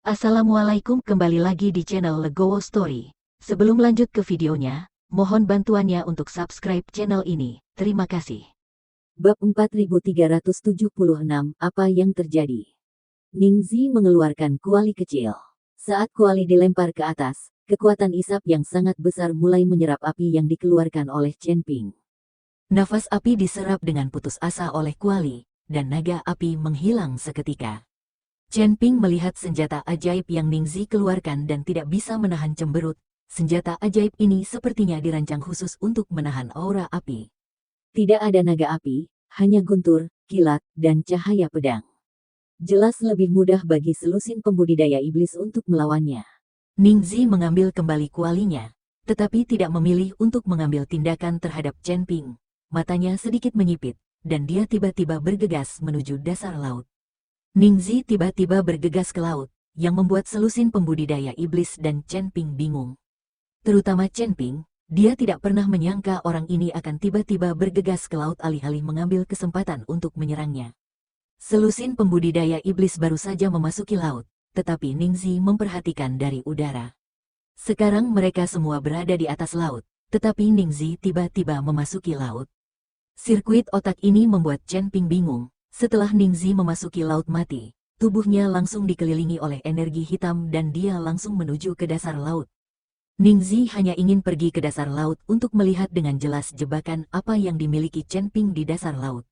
Assalamualaikum, kembali lagi di channel Legowo Story. Sebelum lanjut ke videonya, mohon bantuannya untuk subscribe channel ini. Terima kasih. Bab 4376, apa yang terjadi? Ningzi mengeluarkan kuali kecil. Saat kuali dilempar ke atas, kekuatan isap yang sangat besar mulai menyerap api yang dikeluarkan oleh Chen Ping. Nafas api diserap dengan putus asa oleh kuali, dan naga api menghilang seketika. Chen Ping melihat senjata ajaib yang Ningzi keluarkan dan tidak bisa menahan cemberut. Senjata ajaib ini sepertinya dirancang khusus untuk menahan aura api. Tidak ada naga api, hanya guntur, kilat, dan cahaya pedang. Jelas lebih mudah bagi selusin pembudidaya iblis untuk melawannya. Ningzi mengambil kembali kualinya, tetapi tidak memilih untuk mengambil tindakan terhadap Chen Ping. Matanya sedikit menyipit, dan dia tiba-tiba bergegas menuju dasar laut. Ningzi tiba-tiba bergegas ke laut, yang membuat selusin pembudidaya iblis dan Chen Ping bingung. Terutama Chen Ping, dia tidak pernah menyangka orang ini akan tiba-tiba bergegas ke laut alih-alih mengambil kesempatan untuk menyerangnya. Selusin pembudidaya iblis baru saja memasuki laut, tetapi Ningzi memperhatikan dari udara. Sekarang mereka semua berada di atas laut, tetapi Ningzi tiba-tiba memasuki laut. Sirkuit otak ini membuat Chen Ping bingung. Setelah Ningzi memasuki laut mati, tubuhnya langsung dikelilingi oleh energi hitam dan dia langsung menuju ke dasar laut. Ningzi hanya ingin pergi ke dasar laut untuk melihat dengan jelas jebakan apa yang dimiliki Chen Ping di dasar laut.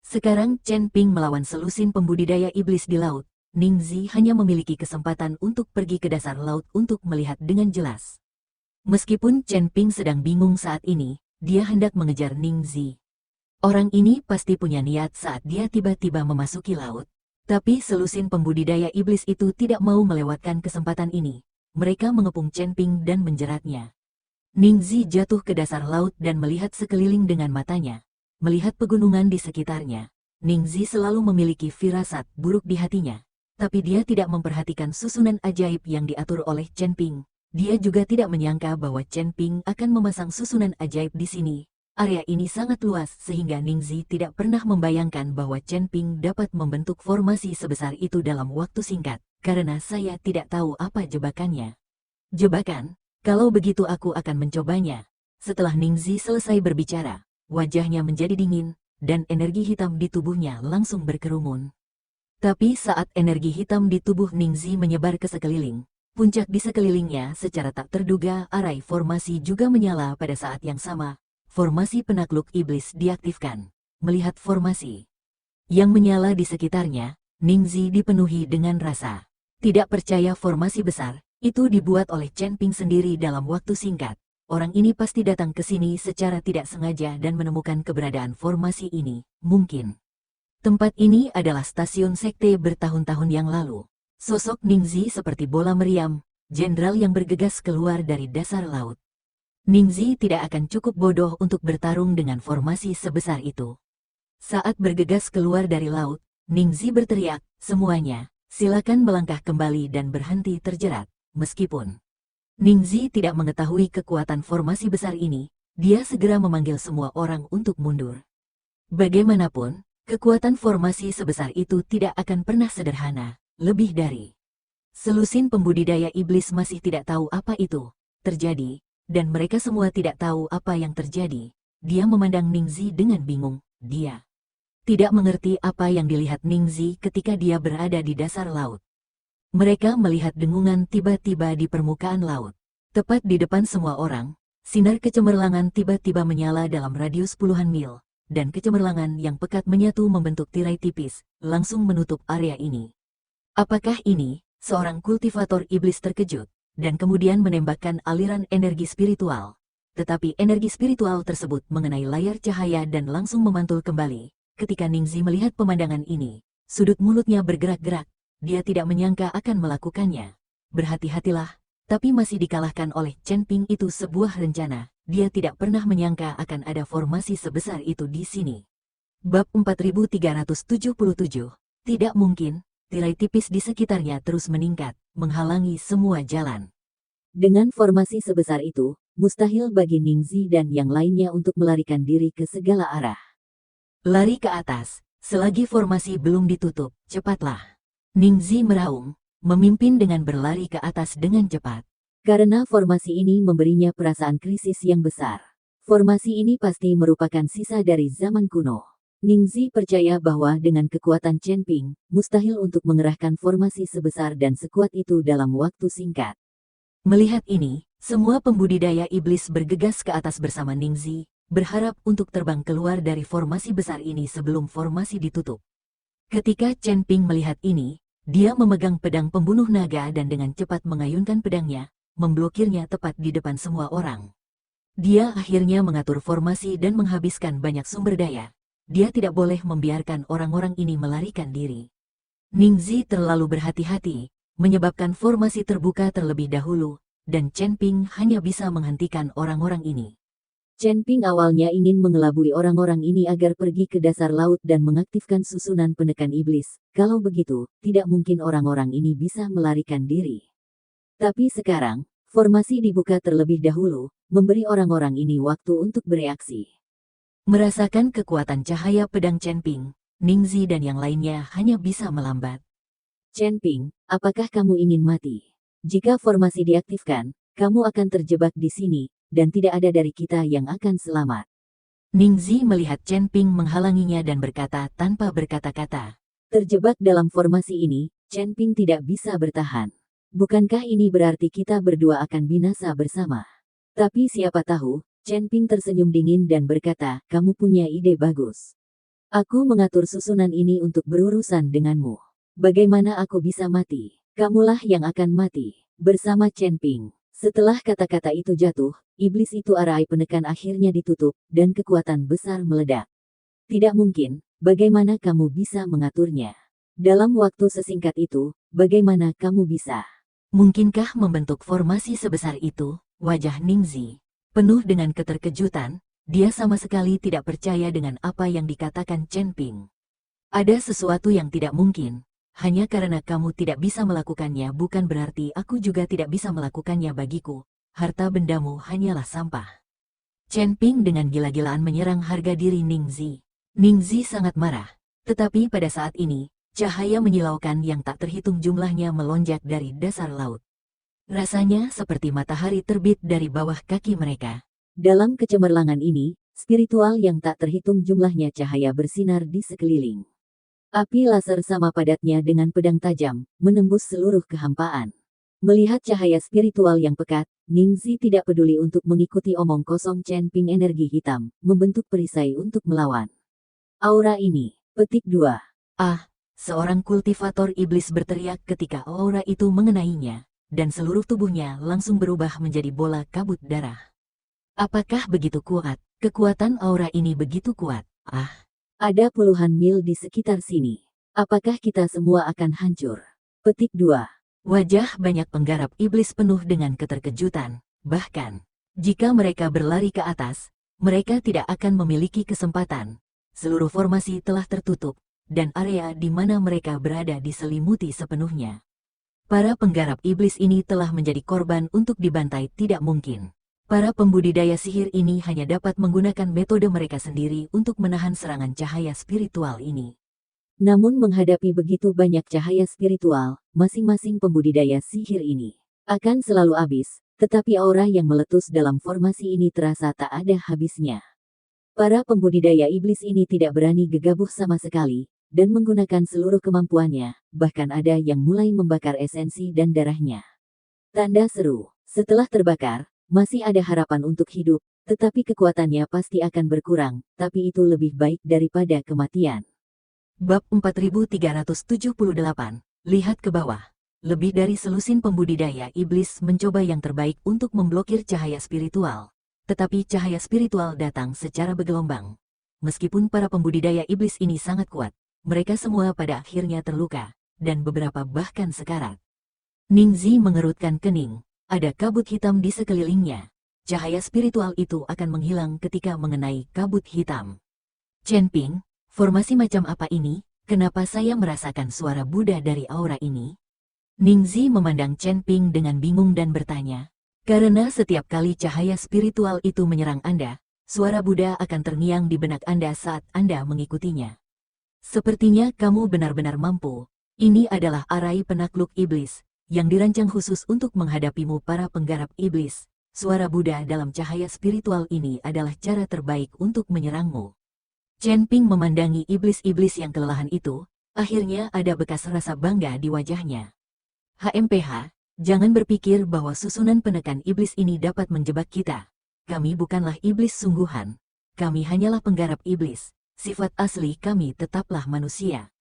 Sekarang Chen Ping melawan selusin pembudidaya iblis di laut. Ningzi hanya memiliki kesempatan untuk pergi ke dasar laut untuk melihat dengan jelas. Meskipun Chen Ping sedang bingung saat ini, dia hendak mengejar Ningzi. Orang ini pasti punya niat saat dia tiba-tiba memasuki laut. Tapi selusin pembudidaya iblis itu tidak mau melewatkan kesempatan ini. Mereka mengepung Chen Ping dan menjeratnya. Ningzi jatuh ke dasar laut dan melihat sekeliling dengan matanya. Melihat pegunungan di sekitarnya, Ningzi selalu memiliki firasat buruk di hatinya. Tapi dia tidak memperhatikan susunan ajaib yang diatur oleh Chen Ping. Dia juga tidak menyangka bahwa Chen Ping akan memasang susunan ajaib di sini. Area ini sangat luas sehingga Ningzi tidak pernah membayangkan bahwa Chen Ping dapat membentuk formasi sebesar itu dalam waktu singkat, karena saya tidak tahu apa jebakannya. Jebakan? Kalau begitu aku akan mencobanya. Setelah Ningzi selesai berbicara, wajahnya menjadi dingin, dan energi hitam di tubuhnya langsung berkerumun. Tapi saat energi hitam di tubuh Ningzi menyebar ke sekeliling, puncak di sekelilingnya secara tak terduga arai formasi juga menyala pada saat yang sama. Formasi penakluk iblis diaktifkan. Melihat formasi yang menyala di sekitarnya, Ningzi dipenuhi dengan rasa tidak percaya. Formasi besar itu dibuat oleh Chen Ping sendiri dalam waktu singkat. Orang ini pasti datang ke sini secara tidak sengaja dan menemukan keberadaan formasi ini. Mungkin tempat ini adalah stasiun sekte bertahun-tahun yang lalu. Sosok Ningzi seperti bola meriam, jenderal yang bergegas keluar dari dasar laut. Ningzi tidak akan cukup bodoh untuk bertarung dengan formasi sebesar itu. Saat bergegas keluar dari laut, Ningzi berteriak, "Semuanya, silakan melangkah kembali dan berhenti terjerat." Meskipun Ningzi tidak mengetahui kekuatan formasi besar ini, dia segera memanggil semua orang untuk mundur. Bagaimanapun, kekuatan formasi sebesar itu tidak akan pernah sederhana. Lebih dari selusin pembudidaya iblis masih tidak tahu apa itu terjadi. Dan mereka semua tidak tahu apa yang terjadi. Dia memandang Ningzi dengan bingung. Dia tidak mengerti apa yang dilihat Ningzi ketika dia berada di dasar laut. Mereka melihat dengungan tiba-tiba di permukaan laut. Tepat di depan semua orang, sinar kecemerlangan tiba-tiba menyala dalam radius puluhan mil, dan kecemerlangan yang pekat menyatu membentuk tirai tipis, langsung menutup area ini. Apakah ini? Seorang kultivator iblis terkejut dan kemudian menembakkan aliran energi spiritual. Tetapi energi spiritual tersebut mengenai layar cahaya dan langsung memantul kembali. Ketika Ningzi melihat pemandangan ini, sudut mulutnya bergerak-gerak. Dia tidak menyangka akan melakukannya. Berhati-hatilah, tapi masih dikalahkan oleh Chen Ping. Itu sebuah rencana. Dia tidak pernah menyangka akan ada formasi sebesar itu di sini. Bab 4377. Tidak mungkin. Tirai tipis di sekitarnya terus meningkat, menghalangi semua jalan. Dengan formasi sebesar itu, mustahil bagi Ningzi dan yang lainnya untuk melarikan diri ke segala arah. Lari ke atas, selagi formasi belum ditutup, cepatlah. Ningzi meraung. memimpin dengan berlari ke atas dengan cepat. Karena formasi ini memberinya perasaan krisis yang besar. Formasi ini pasti merupakan sisa dari zaman kuno. Ningzi percaya bahwa dengan kekuatan Chen Ping, mustahil untuk mengerahkan formasi sebesar dan sekuat itu dalam waktu singkat. Melihat ini, semua pembudidaya iblis bergegas ke atas bersama Ningzi, berharap untuk terbang keluar dari formasi besar ini sebelum formasi ditutup. Ketika Chen Ping melihat ini, dia memegang pedang pembunuh naga dan dengan cepat mengayunkan pedangnya, memblokirnya tepat di depan semua orang. Dia akhirnya mengatur formasi dan menghabiskan banyak sumber daya. Dia tidak boleh membiarkan orang-orang ini melarikan diri. Ningzi terlalu berhati-hati, menyebabkan formasi terbuka terlebih dahulu, dan Chen Ping hanya bisa menghentikan orang-orang ini. Chen Ping awalnya ingin mengelabui orang-orang ini agar pergi ke dasar laut dan mengaktifkan susunan penekan iblis. Kalau begitu, tidak mungkin orang-orang ini bisa melarikan diri. Tapi sekarang, formasi dibuka terlebih dahulu, memberi orang-orang ini waktu untuk bereaksi. Merasakan kekuatan cahaya pedang Chen Ping, Ningzi dan yang lainnya hanya bisa melambat. Chen Ping, apakah kamu ingin mati? Jika formasi diaktifkan, kamu akan terjebak di sini, dan tidak ada dari kita yang akan selamat. Ningzi melihat Chen Ping menghalanginya dan berkata tanpa berkata-kata. Terjebak dalam formasi ini, Chen Ping tidak bisa bertahan. Bukankah ini berarti kita berdua akan binasa bersama? Tapi siapa tahu, Chen Ping tersenyum dingin dan berkata, kamu punya ide bagus. Aku mengatur susunan ini untuk berurusan denganmu. Bagaimana aku bisa mati? Kamulah yang akan mati, bersama Chen Ping. Setelah kata-kata itu jatuh, iblis itu arai penekan akhirnya ditutup, dan kekuatan besar meledak. Tidak mungkin, bagaimana kamu bisa mengaturnya? Dalam waktu sesingkat itu, bagaimana kamu bisa? Mungkinkah membentuk formasi sebesar itu? Wajah Ningzi penuh dengan keterkejutan, dia sama sekali tidak percaya dengan apa yang dikatakan Chen Ping. Ada sesuatu yang tidak mungkin. Hanya karena kamu tidak bisa melakukannya bukan berarti aku juga tidak bisa melakukannya bagiku. Harta bendamu hanyalah sampah. Chen Ping dengan gila-gilaan menyerang harga diri Ningzi. Ningzi sangat marah. Tetapi pada saat ini, cahaya menyilaukan yang tak terhitung jumlahnya melonjak dari dasar laut. Rasanya seperti matahari terbit dari bawah kaki mereka. Dalam kecemerlangan ini, spiritual yang tak terhitung jumlahnya cahaya bersinar di sekeliling. Api laser sama padatnya dengan pedang tajam, menembus seluruh kehampaan. Melihat cahaya spiritual yang pekat, Ningzi tidak peduli untuk mengikuti omong kosong Chen Ping energi hitam, membentuk perisai untuk melawan. Aura ini, petik 2. Ah, seorang kultivator iblis berteriak ketika aura itu mengenainya, dan seluruh tubuhnya langsung berubah menjadi bola kabut darah. Apakah begitu kuat? Kekuatan aura ini begitu kuat. Ah. Ada puluhan mil di sekitar sini. Apakah kita semua akan hancur? Petik 2. Wajah banyak penggarap iblis penuh dengan keterkejutan. Bahkan, jika mereka berlari ke atas, mereka tidak akan memiliki kesempatan. Seluruh formasi telah tertutup, dan area di mana mereka berada diselimuti sepenuhnya. Para penggarap iblis ini telah menjadi korban untuk dibantai tidak mungkin. Para pembudidaya sihir ini hanya dapat menggunakan metode mereka sendiri untuk menahan serangan cahaya spiritual ini. Namun menghadapi begitu banyak cahaya spiritual, masing-masing pembudidaya sihir ini akan selalu habis, tetapi aura yang meletus dalam formasi ini terasa tak ada habisnya. Para pembudidaya iblis ini tidak berani gegabah sama sekali, dan menggunakan seluruh kemampuannya, bahkan ada yang mulai membakar esensi dan darahnya. Tanda seru, setelah terbakar, masih ada harapan untuk hidup, tetapi kekuatannya pasti akan berkurang, tapi itu lebih baik daripada kematian. Bab 4378, lihat ke bawah. Lebih dari selusin pembudidaya iblis mencoba yang terbaik untuk memblokir cahaya spiritual. Tetapi cahaya spiritual datang secara bergelombang. Meskipun para pembudidaya iblis ini sangat kuat, mereka semua pada akhirnya terluka, dan beberapa bahkan sekarat. Ningzi mengerutkan kening. Ada kabut hitam di sekelilingnya. Cahaya spiritual itu akan menghilang ketika mengenai kabut hitam. Chen Ping, formasi macam apa ini? Kenapa saya merasakan suara Buddha dari aura ini? Ningzi memandang Chen Ping dengan bingung dan bertanya. Karena setiap kali cahaya spiritual itu menyerang Anda, suara Buddha akan terngiang di benak Anda saat Anda mengikutinya. Sepertinya kamu benar-benar mampu. Ini adalah arai penakluk iblis, yang dirancang khusus untuk menghadapimu para penggarap iblis. Suara Buddha dalam cahaya spiritual ini adalah cara terbaik untuk menyerangmu. Chen Ping memandangi iblis-iblis yang kelelahan itu, akhirnya ada bekas rasa bangga di wajahnya. HMPH, jangan berpikir bahwa susunan penekan iblis ini dapat menjebak kita. Kami bukanlah iblis sungguhan. Kami hanyalah penggarap iblis. Sifat asli kami tetaplah manusia.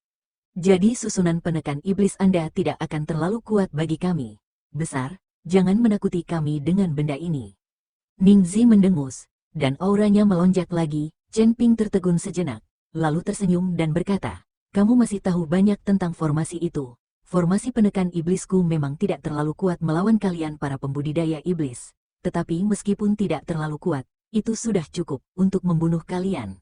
Jadi susunan penekan iblis Anda tidak akan terlalu kuat bagi kami. Besar, jangan menakuti kami dengan benda ini. Ningzi mendengus, dan auranya melonjak lagi. Chen Ping tertegun sejenak, lalu tersenyum dan berkata, kamu masih tahu banyak tentang formasi itu. Formasi penekan iblisku memang tidak terlalu kuat melawan kalian para pembudidaya iblis. Tetapi meskipun tidak terlalu kuat, itu sudah cukup untuk membunuh kalian.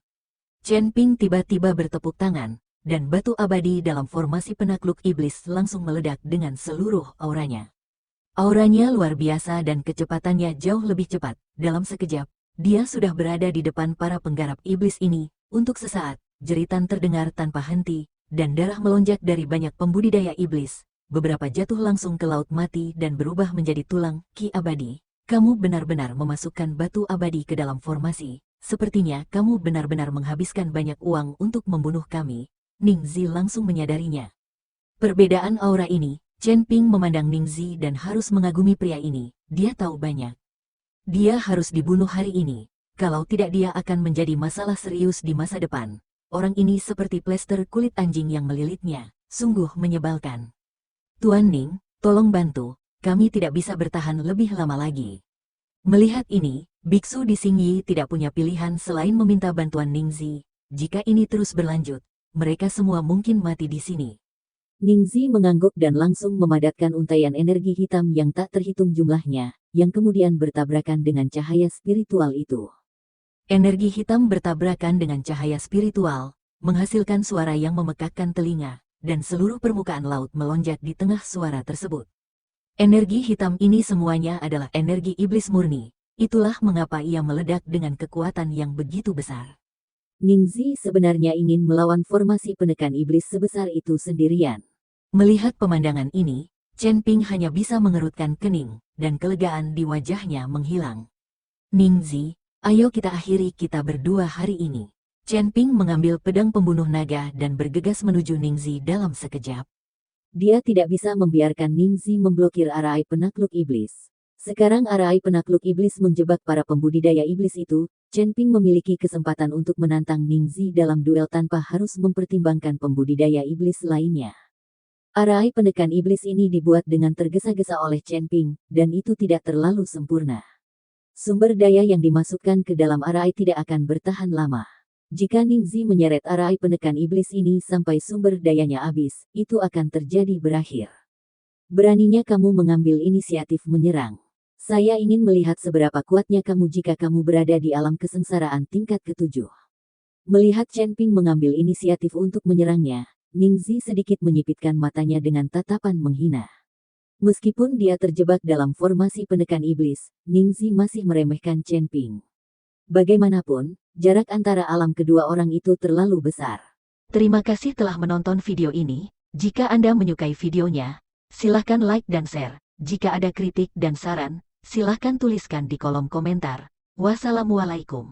Chen Ping tiba-tiba bertepuk tangan, dan batu abadi dalam formasi penakluk iblis langsung meledak dengan seluruh auranya. Auranya luar biasa dan kecepatannya jauh lebih cepat. Dalam sekejap, dia sudah berada di depan para penggarap iblis ini. Untuk sesaat, jeritan terdengar tanpa henti, dan darah melonjak dari banyak pembudidaya iblis. Beberapa jatuh langsung ke laut mati dan berubah menjadi tulang ki abadi. Kamu benar-benar memasukkan batu abadi ke dalam formasi. Sepertinya kamu benar-benar menghabiskan banyak uang untuk membunuh kami. Ningzi langsung menyadarinya. Perbedaan aura ini, Chen Ping memandang Ningzi dan harus mengagumi pria ini. Dia tahu banyak. Dia harus dibunuh hari ini. Kalau tidak dia akan menjadi masalah serius di masa depan. Orang ini seperti plester kulit anjing yang melilitnya. Sungguh menyebalkan. Tuan Ning, tolong bantu. Kami tidak bisa bertahan lebih lama lagi. Melihat ini, biksu di Xingyi tidak punya pilihan selain meminta bantuan Ningzi. Jika ini terus berlanjut, mereka semua mungkin mati di sini. Ningzi mengangguk dan langsung memadatkan untaian energi hitam yang tak terhitung jumlahnya, yang kemudian bertabrakan dengan cahaya spiritual itu. Energi hitam bertabrakan dengan cahaya spiritual, menghasilkan suara yang memekakkan telinga, dan seluruh permukaan laut melonjak di tengah suara tersebut. Energi hitam ini semuanya adalah energi iblis murni. Itulah mengapa ia meledak dengan kekuatan yang begitu besar. Ningzi sebenarnya ingin melawan formasi penekan iblis sebesar itu sendirian. Melihat pemandangan ini, Chen Ping hanya bisa mengerutkan kening, dan kelegaan di wajahnya menghilang. Ningzi, ayo kita akhiri kita berdua hari ini. Chen Ping mengambil pedang pembunuh naga dan bergegas menuju Ningzi dalam sekejap. Dia tidak bisa membiarkan Ningzi memblokir arai penakluk iblis. Sekarang arai penakluk iblis menjebak para pembudidaya iblis itu. Chen Ping memiliki kesempatan untuk menantang Ningzi dalam duel tanpa harus mempertimbangkan pembudidaya iblis lainnya. Arai penekan iblis ini dibuat dengan tergesa-gesa oleh Chen Ping, dan itu tidak terlalu sempurna. Sumber daya yang dimasukkan ke dalam arai tidak akan bertahan lama. Jika Ningzi menyeret arai penekan iblis ini sampai sumber dayanya habis, itu akan terjadi berakhir. Beraninya kamu mengambil inisiatif menyerang. Saya ingin melihat seberapa kuatnya kamu jika kamu berada di alam kesengsaraan tingkat ke-7. Melihat Chen Ping mengambil inisiatif untuk menyerangnya, Ningzi sedikit menyipitkan matanya dengan tatapan menghina. Meskipun dia terjebak dalam formasi penekan iblis, Ningzi masih meremehkan Chen Ping. Bagaimanapun, jarak antara alam kedua orang itu terlalu besar. Terima kasih telah menonton video ini. Jika Anda menyukai videonya, silahkan like dan share. Jika ada kritik dan saran, silahkan tuliskan di kolom komentar. Wassalamualaikum.